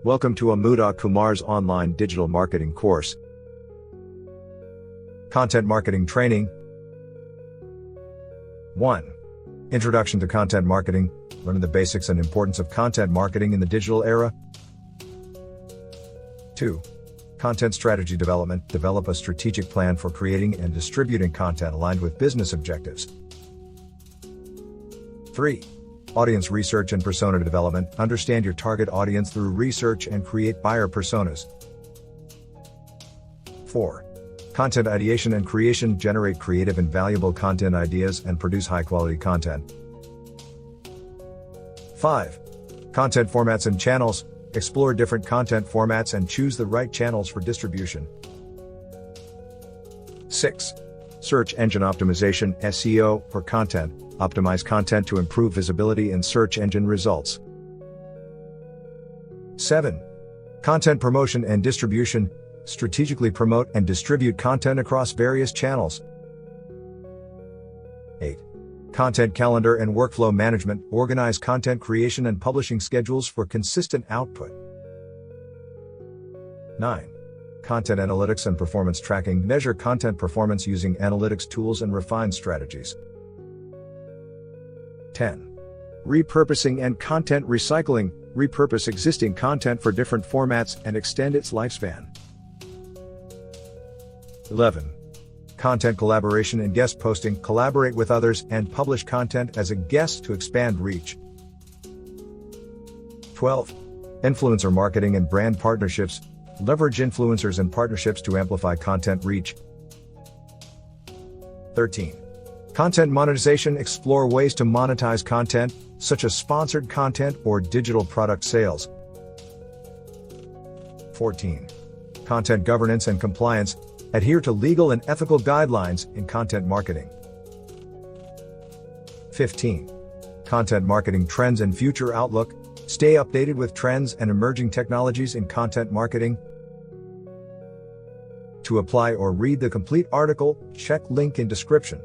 Welcome to Amudhakumar's online digital marketing course. Content Marketing Training. 1. Introduction to Content Marketing, learning the basics and importance of content marketing in the digital era. 2. Content Strategy Development, develop a strategic plan for creating and distributing content aligned with business objectives. 3. Audience Research and Persona Development, understand your target audience through research and create buyer personas. 4. Content Ideation and Creation, generate creative and valuable content ideas and produce high-quality content. 5. Content Formats and Channels, explore different content formats and choose the right channels for distribution. 6. Search Engine Optimization, SEO, for content, optimize content to improve visibility in search engine results. 7. Content Promotion and Distribution, strategically promote and distribute content across various channels. 8. Content Calendar and Workflow Management, organize content creation and publishing schedules for consistent output. 9. Content Analytics and Performance Tracking, measure content performance using analytics tools and refine strategies. 10. Repurposing and Content Recycling, repurpose existing content for different formats and extend its lifespan. 11. Content Collaboration and Guest Posting, collaborate with others and publish content as a guest to expand reach. 12. Influencer Marketing and Brand Partnerships, leverage influencers and partnerships to amplify content reach. 13. Content Monetization, explore ways to monetize content, such as sponsored content or digital product sales. 14. Content Governance and Compliance, adhere to legal and ethical guidelines in content marketing. 15. Content Marketing Trends and Future Outlook, stay updated with trends and emerging technologies in content marketing. To apply or read the complete article, check link in description.